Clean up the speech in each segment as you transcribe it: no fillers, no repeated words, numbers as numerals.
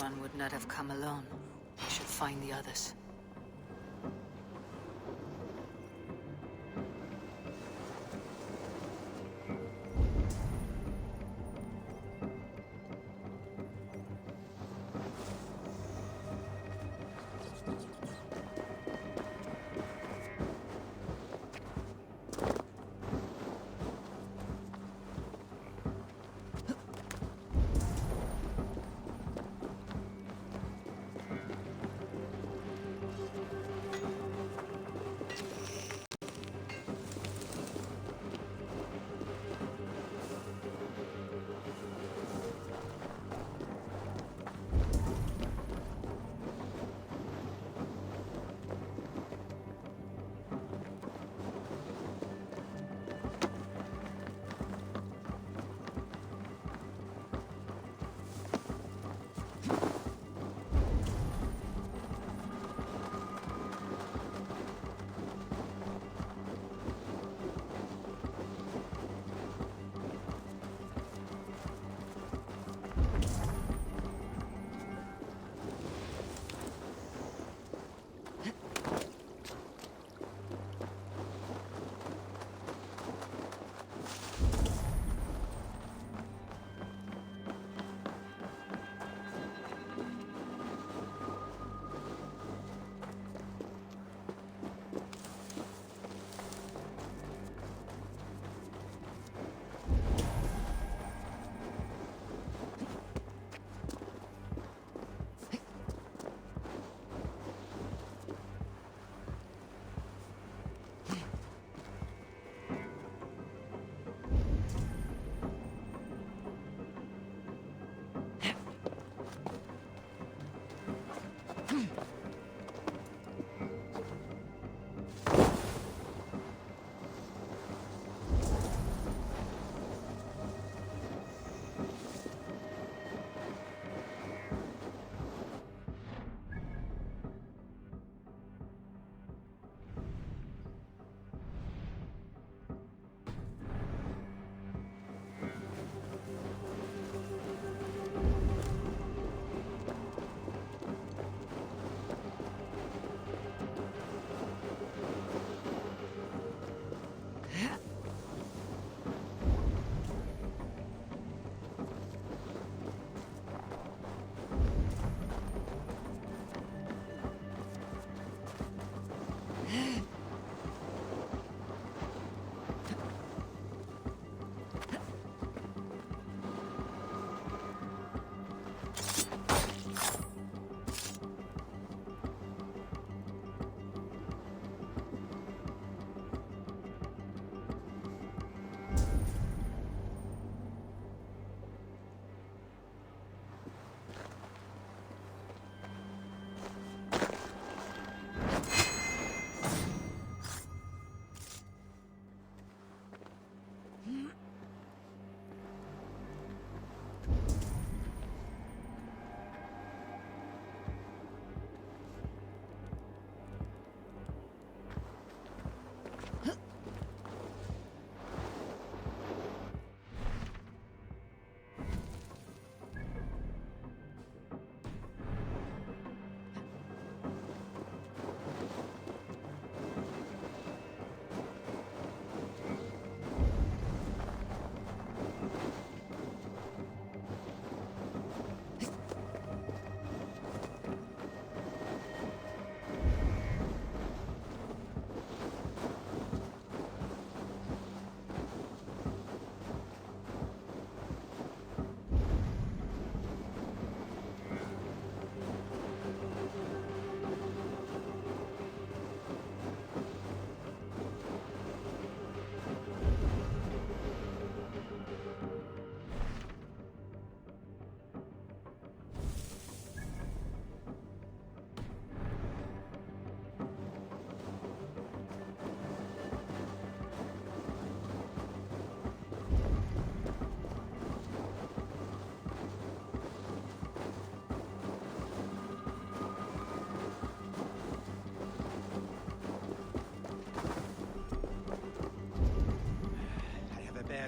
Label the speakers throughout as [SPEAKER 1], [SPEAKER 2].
[SPEAKER 1] one would not have come alone. We should find the others.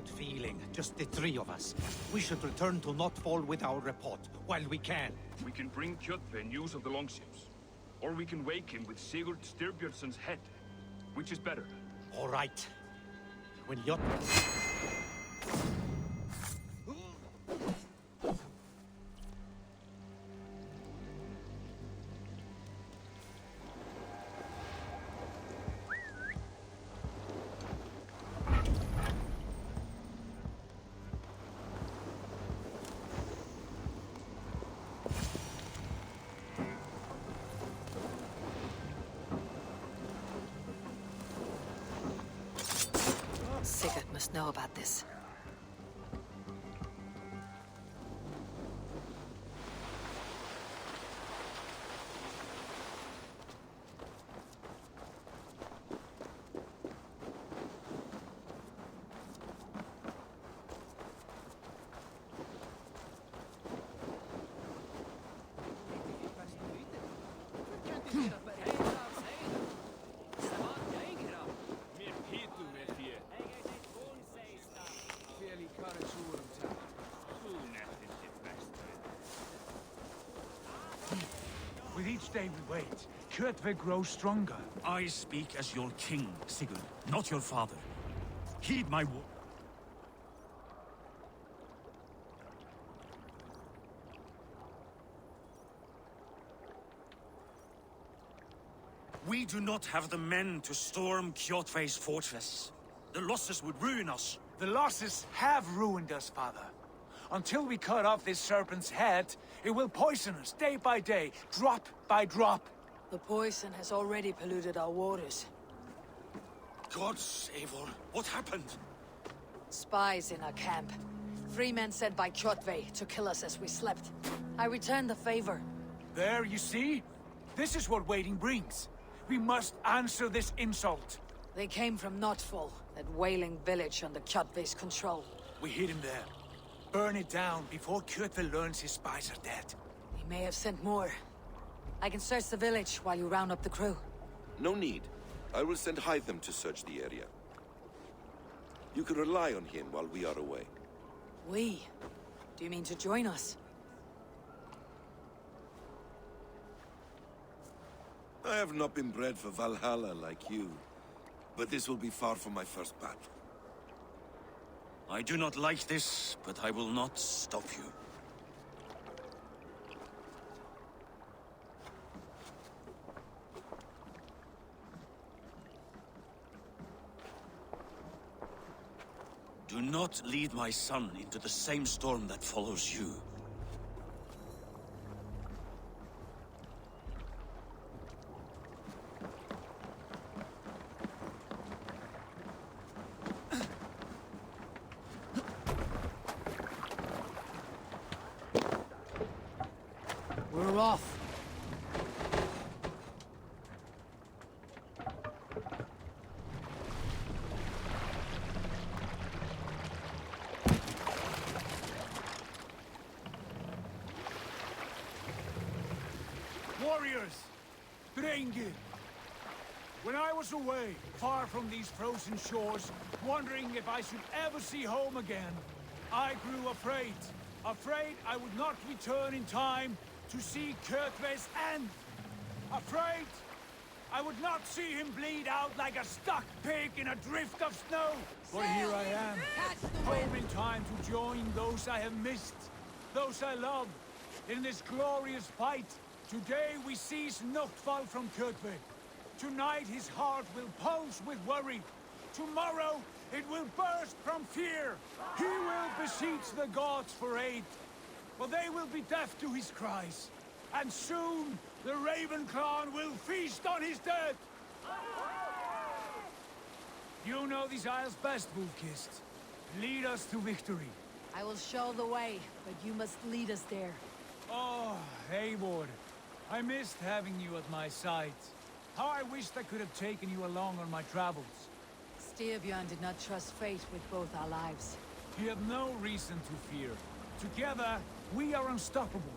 [SPEAKER 2] good feeling, just the three of us. We should return to Notfall with our report, while we can.
[SPEAKER 3] We can bring Kjotve news of the longships. Or we can wake him with Sigurd Styrbjörnsson's head. Which is better?
[SPEAKER 2] All right. When Kjotve...
[SPEAKER 1] Sigurd must know about this.
[SPEAKER 4] With each day we wait, Kjotve grows stronger.
[SPEAKER 5] I speak as your king, Sigurd, not your father. Heed my word. We do not have the men to storm Kjotve's fortress. The losses would ruin us.
[SPEAKER 4] The losses have ruined us, father. Until we cut off this serpent's head, it will poison us day by day, drop by drop.
[SPEAKER 1] The poison has already polluted our waters.
[SPEAKER 5] God save her. What happened?
[SPEAKER 1] Spies in our camp. 3 men sent by Kjotve to kill us as we slept. I returned the favor.
[SPEAKER 4] There, you see? This is what waiting brings. We must answer this insult.
[SPEAKER 1] They came from Notfall, that whaling village under Kjotve's control.
[SPEAKER 4] We hid him there. Burn it down before Kjotve learns his spies are dead.
[SPEAKER 1] He may have sent more. I can search the village while you round up the crew.
[SPEAKER 6] No need. I will send Hytham to search the area. You can rely on him while we are away.
[SPEAKER 1] We? Do you mean to join us?
[SPEAKER 6] I have not been bred for Valhalla like you, but this will be far from my first battle.
[SPEAKER 5] I do not like this, but I will not stop you. Do not lead my son into the same storm that follows you.
[SPEAKER 1] We're off.
[SPEAKER 4] Warriors! Drengir! When I was away, far from these frozen shores, wondering if I should ever see home again, I grew afraid. Afraid I would not return in time to see Kjotve's end. Afraid I would not see him bleed out like a stuck pig in a drift of snow. But here I am, home in time to join those I have missed, those I love, in this glorious fight. Today we seize Notfall from Kjotve. Tonight his heart will pulse with worry. Tomorrow it will burst from fear. He will beseech the gods for aid, but they will be deaf to his cries. And soon the Raven clan will feast on his dead. You know these isles best, Wolfkist. Lead us to victory.
[SPEAKER 1] I will show the way, but you must lead us there.
[SPEAKER 4] Oh, Eivor. I missed having you at my side. How I wished I could have taken you along on my travels.
[SPEAKER 1] Styrbjörn did not trust fate with both our lives.
[SPEAKER 4] You have no reason to fear. Together, we are unstoppable.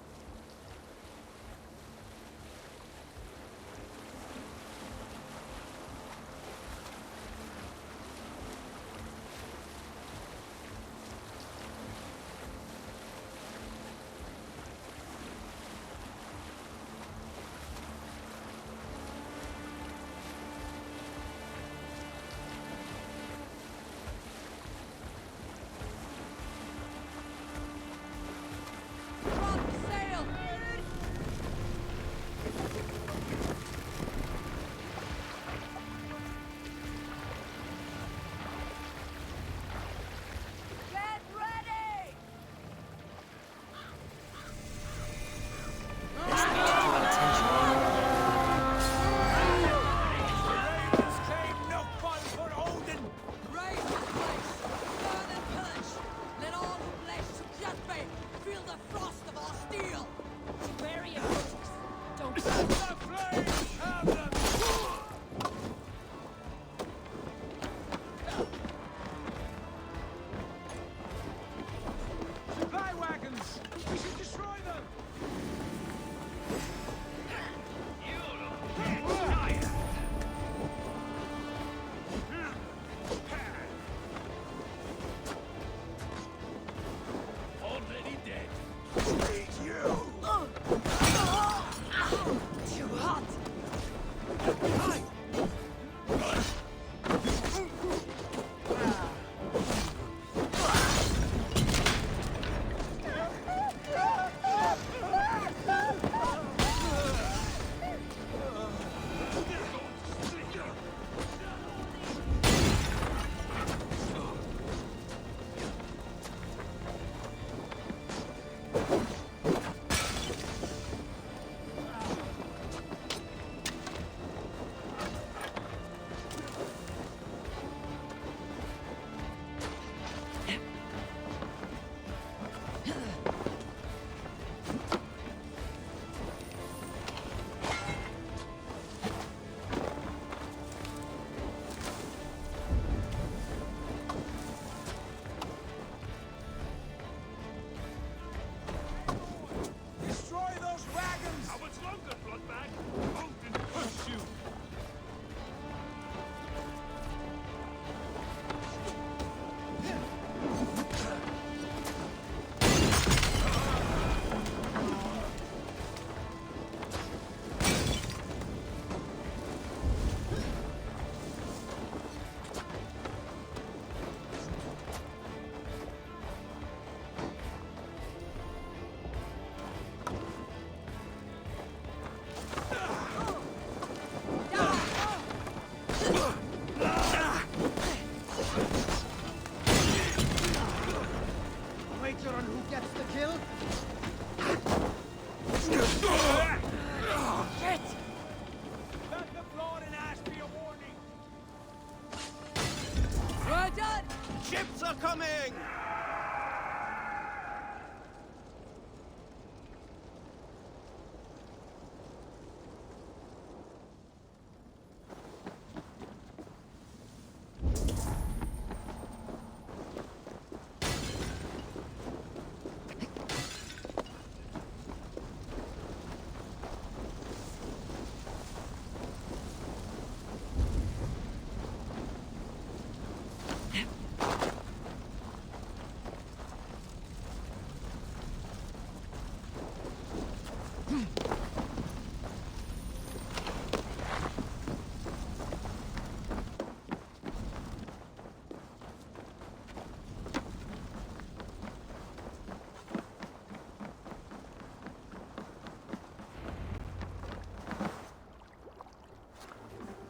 [SPEAKER 6] coming!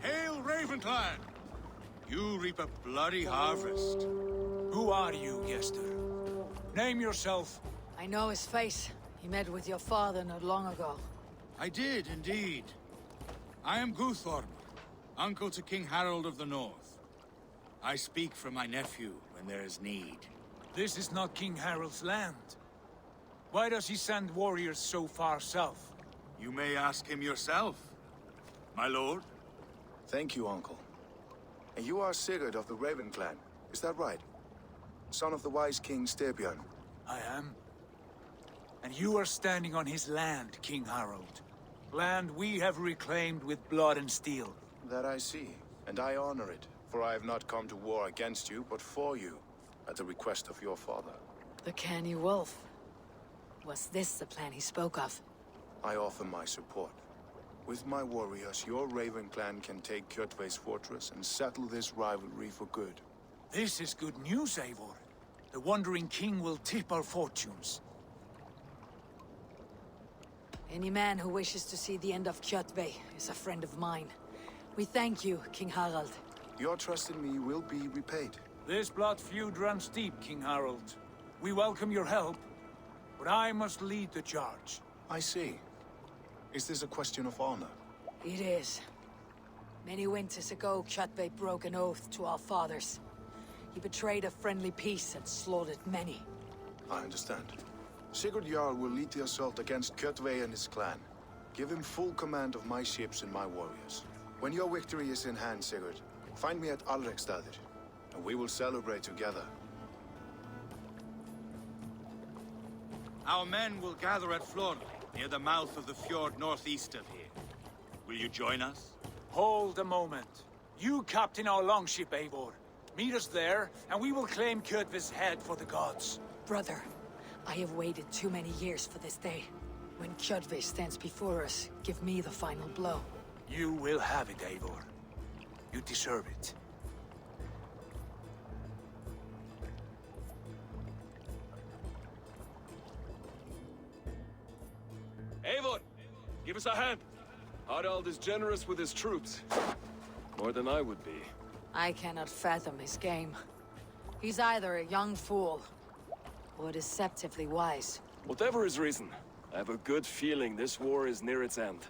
[SPEAKER 5] Hail, Ravenclan! You reap a bloody harvest.
[SPEAKER 4] Who are you, Gester? Name yourself.
[SPEAKER 1] I know his face. He met with your father not long ago.
[SPEAKER 5] I did, indeed. I am Guthorm, uncle to King Harold of the North. I speak for my nephew when there is need.
[SPEAKER 4] This is not King Harold's land. Why does he send warriors so far south?
[SPEAKER 5] You may ask him yourself, my lord.
[SPEAKER 7] Thank you, Uncle. And you are Sigurd of the Raven clan, is that right? Son of the wise King Styrbjörn.
[SPEAKER 4] I am. And you are standing on his land, King Harold. Land we have reclaimed with blood and steel.
[SPEAKER 7] That I see, and I honor it, for I have not come to war against you, but for you, at the request of your father.
[SPEAKER 1] The canny wolf. Was this the plan he spoke of?
[SPEAKER 7] I offer my support. With my warriors, your Raven clan can take Kjotve's fortress and settle this rivalry for good.
[SPEAKER 4] This is good news, Eivor. The Wandering King will tip our fortunes.
[SPEAKER 1] Any man who wishes to see the end of Kjotve is a friend of mine. We thank you, King Harald.
[SPEAKER 7] Your trust in me will be repaid.
[SPEAKER 4] This blood feud runs deep, King Harold. We welcome your help, but I must lead the charge.
[SPEAKER 7] I see. Is this a question of honor?
[SPEAKER 1] It is. Many winters ago, Kjotve broke an oath to our fathers. He betrayed a friendly peace and slaughtered many.
[SPEAKER 7] I understand. Sigurd Jarl will lead the assault against Kjotve and his clan. Give him full command of my ships and my warriors. When your victory is in hand, Sigurd, find me at Alrekstadir, and we will celebrate together.
[SPEAKER 5] Our men will gather at Flor, near the mouth of the fjord northeast of here. Will you join us?
[SPEAKER 4] Hold a moment. You captain our longship, Eivor. Meet us there, and we will claim Kjotve's head for the gods.
[SPEAKER 1] Brother, I have waited too many years for this day. When Kjotve stands before us, give me the final blow.
[SPEAKER 4] You will have it, Eivor. You deserve it.
[SPEAKER 8] Eivor, give us a hand. Harald is generous with his troops. More than I would be.
[SPEAKER 1] I cannot fathom his game. He's either a young fool, or deceptively wise.
[SPEAKER 8] Whatever his reason, I have a good feeling this war is near its end.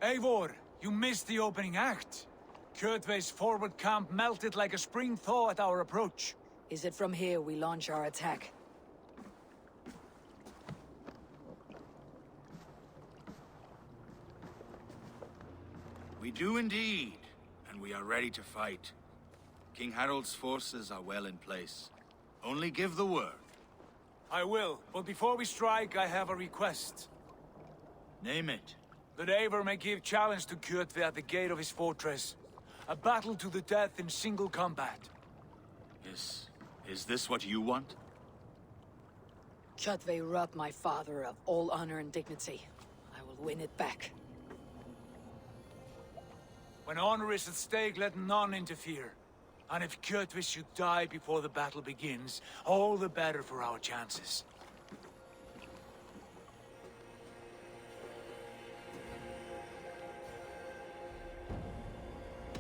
[SPEAKER 4] Eivor, you missed the opening act. Kjotve's forward camp melted like a spring thaw at our approach.
[SPEAKER 1] Is it from here we launch our attack?
[SPEAKER 5] We do indeed, and we are ready to fight. King Harold's forces are well in place. Only give the word.
[SPEAKER 4] I will, but before we strike, I have a request.
[SPEAKER 5] Name it.
[SPEAKER 4] That Eivor may give challenge to Kjotve at the gate of his fortress. A battle to the death in single combat.
[SPEAKER 5] Is this what you want?
[SPEAKER 1] Kjotve robbed my father of all honor and dignity. I will win it back.
[SPEAKER 4] When honor is at stake, let none interfere. And if Kjotve should die before the battle begins, all the better for our chances.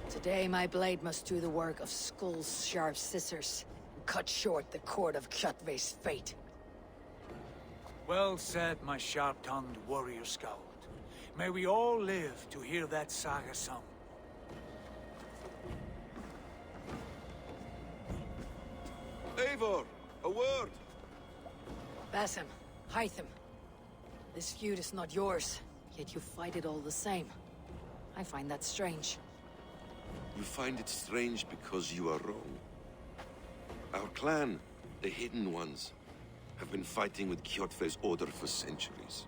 [SPEAKER 1] Today my blade must do the work of Skull's sharp scissors, and cut short the cord of Kjotve's fate.
[SPEAKER 4] Well said, my sharp-tongued warrior scout. May we all live to hear that saga sung.
[SPEAKER 6] Eivor, a word!
[SPEAKER 1] Basim, Hytham. This feud is not yours, yet you fight it all the same. I find that strange.
[SPEAKER 6] You find it strange because you are wrong. Our clan, the Hidden Ones, have been fighting with Kjotve's order for centuries.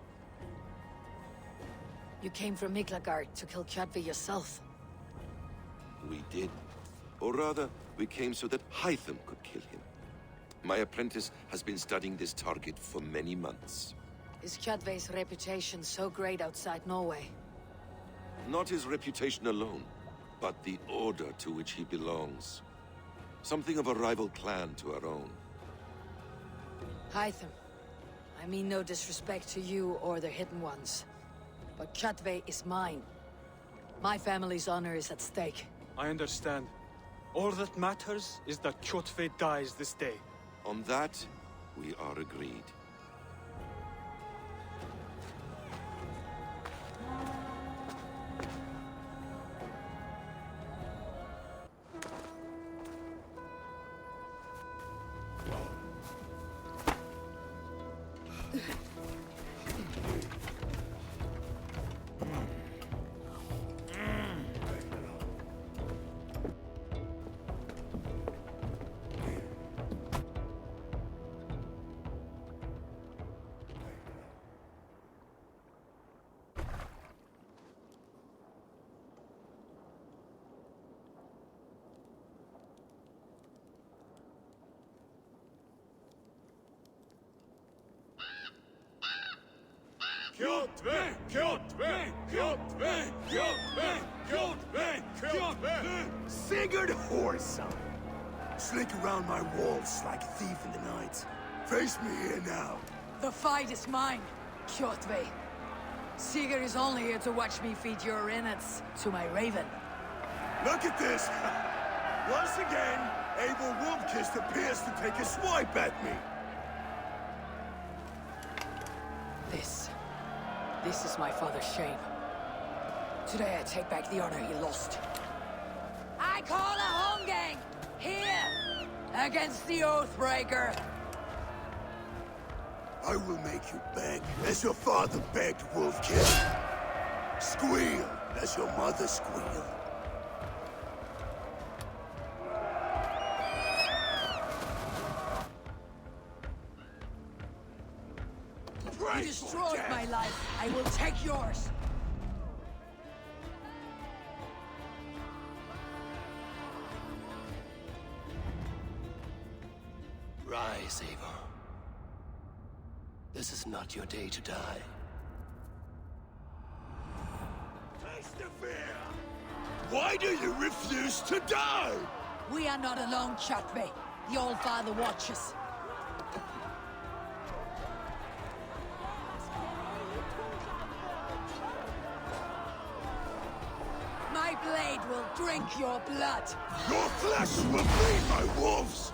[SPEAKER 1] You came from Miklagard to kill Kjotve yourself.
[SPEAKER 6] We did. Or rather, we came so that Hytham could kill him. My apprentice has been studying this target for many months.
[SPEAKER 1] Is Kjotve's reputation so great outside Norway?
[SPEAKER 6] Not his reputation alone, but the order to which he belongs. Something of a rival clan to our own.
[SPEAKER 1] Hytham, I mean no disrespect to you or the Hidden Ones, but Kjotve is mine. My family's honor is at stake.
[SPEAKER 9] I understand. All that matters is that Kjotve dies this day.
[SPEAKER 6] On that, we are agreed.
[SPEAKER 8] Kjotve! Kjotve! Kjotve! Kjotve! Kjotve! Kjotve!
[SPEAKER 10] Sigurd Whoreson! Slink around my walls like a thief in the night. Face me here now.
[SPEAKER 1] The fight is mine, Kjotve. Sigurd is only here to watch me feed your innards to my raven.
[SPEAKER 10] Look at this! Once again, Abel Wolfkist appears to take a swipe at me.
[SPEAKER 1] This is my father's shame. Today I take back the honor he lost. I call a home gang! Here! Against the Oathbreaker!
[SPEAKER 10] I will make you beg as your father begged, Wolfkist. Squeal as your mother squealed.
[SPEAKER 1] You destroyed my life. I will take yours.
[SPEAKER 10] Rise, Eivor. This is not your day to die. Taste the fear! Why do you refuse to die?
[SPEAKER 1] We are not alone, Kjotve. The Old Father watches. My blade will drink your blood.
[SPEAKER 10] Your flesh will feed my wolves!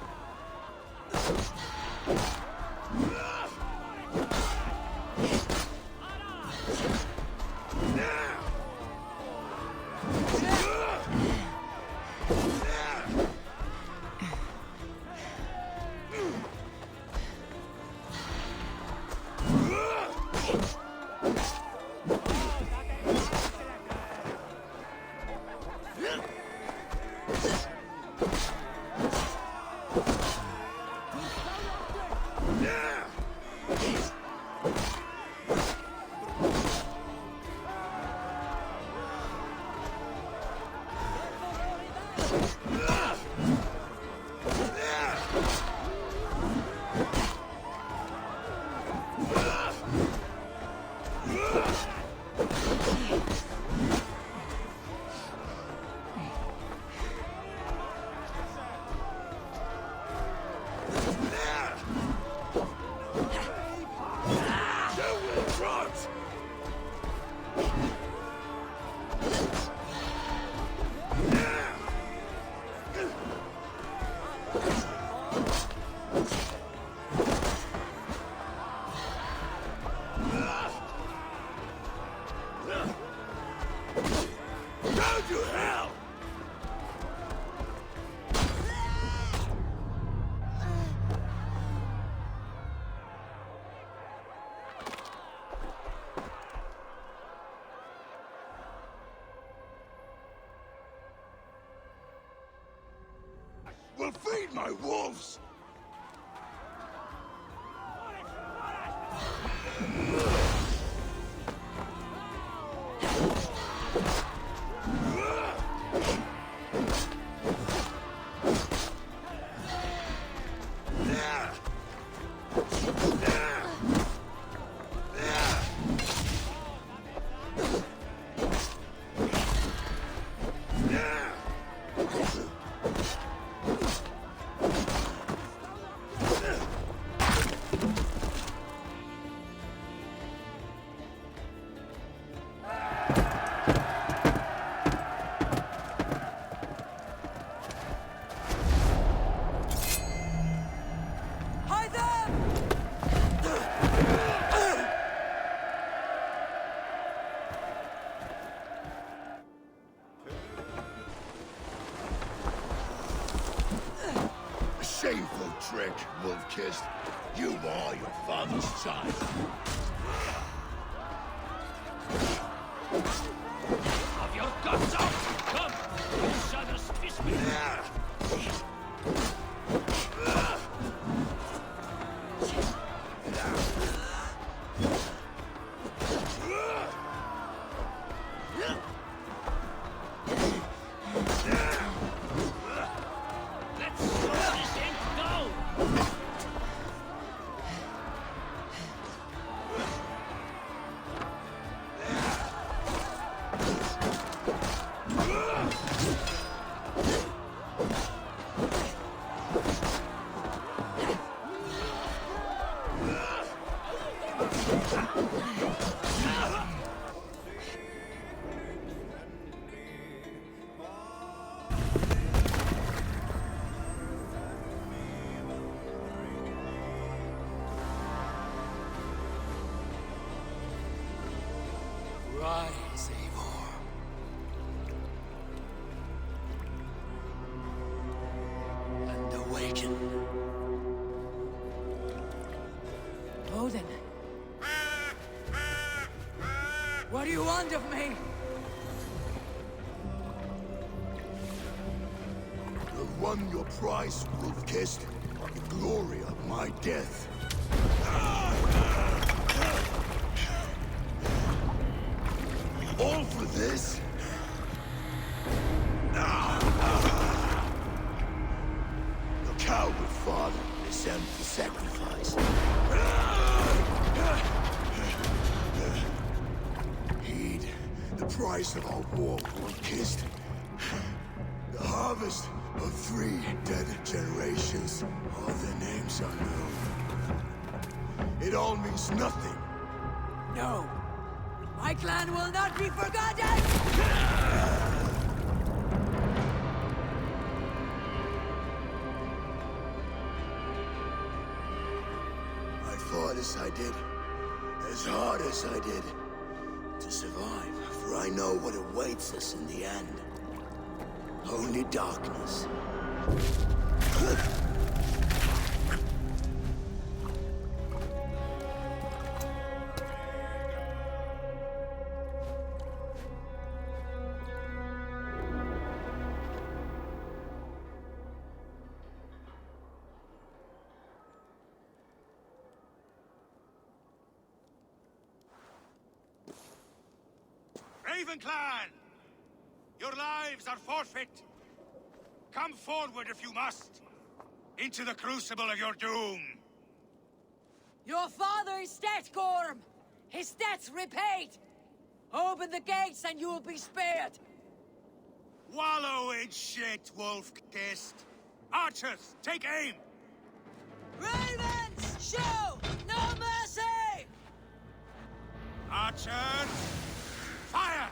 [SPEAKER 10] Will feed my wolves! Shameful trick, wolf-kissed. You are your father's child.
[SPEAKER 3] Have your guts out! Come! You shall just twist me!
[SPEAKER 1] Rise, Eivor. And awaken. Odin. What do you want of me?
[SPEAKER 10] You won your prize, wolf-kissed. The glory of my death. All for this? Your coward father is empty sacrifice. Heed the price of our war, wolf-kissed. The harvest of 3 dead generations. All their names unknown. It all means nothing.
[SPEAKER 1] No. My clan will not be forgotten!
[SPEAKER 10] I fought as I did, as hard as I did, to survive, for I know what awaits us in the end. Only darkness.
[SPEAKER 5] Raven Clan! Your lives are forfeit! Come forward if you must! Into the crucible of your doom!
[SPEAKER 1] Your father is dead, Gorm! His debt's repaid! Open the gates and you will be spared!
[SPEAKER 5] Wallow in shit, wolf-kissed! Archers, take aim!
[SPEAKER 1] Ravens! Show no mercy!
[SPEAKER 5] Archers, fire!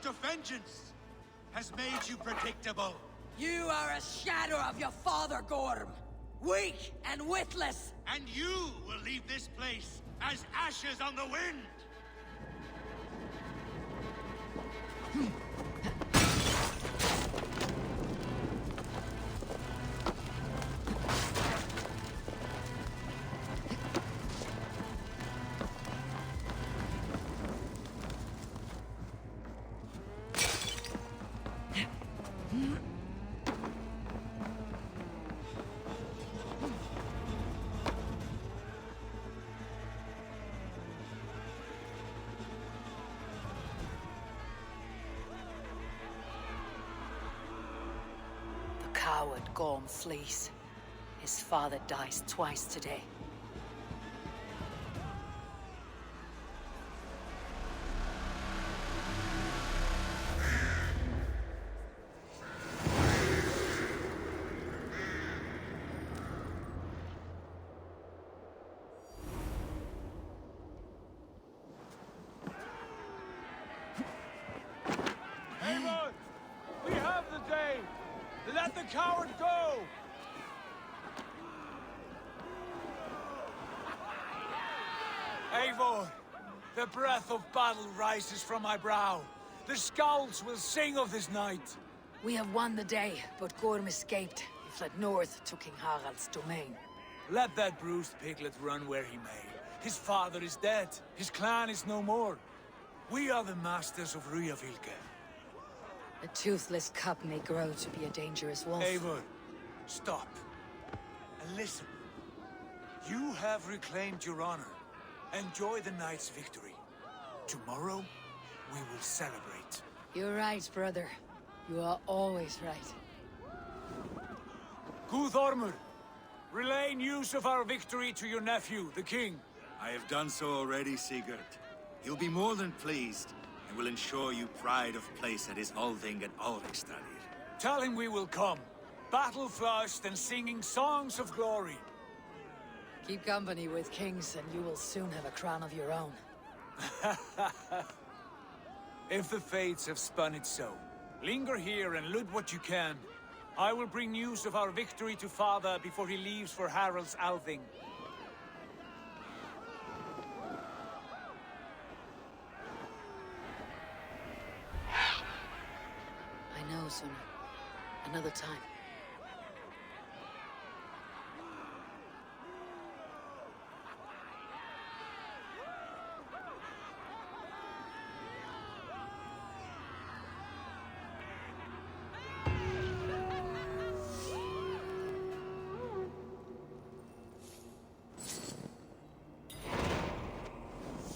[SPEAKER 5] Of vengeance has made you predictable.
[SPEAKER 1] You are a shadow of your father, Gorm. Weak and witless.
[SPEAKER 5] And you will leave this place as ashes on the wind.
[SPEAKER 1] Coward Gorm flees. His father dies twice today.
[SPEAKER 4] Eivor! We have the day! Let the coward go! Eivor, the breath of battle rises from my brow. The Skalds will sing of this night.
[SPEAKER 1] We have won the day, but Gorm escaped. He fled north to King Harald's domain.
[SPEAKER 4] Let that bruised piglet run where he may. His father is dead. His clan is no more. We are the masters of Ryjavilke.
[SPEAKER 1] A toothless cub may grow to be a dangerous wolf.
[SPEAKER 4] Eivor, stop. And listen. You have reclaimed your honor. Enjoy the night's victory. Tomorrow, we will celebrate.
[SPEAKER 1] You're right, brother. You are always right.
[SPEAKER 4] Guthormur, relay news of our victory to your nephew, the king.
[SPEAKER 5] I have done so already, Sigurd. He'll be more than pleased, and will ensure you pride of place at his Althing at Alrikstadir.
[SPEAKER 4] Tell him we will come, battle-flushed and singing songs of glory.
[SPEAKER 1] Keep company with kings, and you will soon have a crown of your own.
[SPEAKER 4] If the fates have spun it so, linger here and loot what you can. I will bring news of our victory to father before he leaves for Harald's Althing.
[SPEAKER 1] I know, Suna. Another time.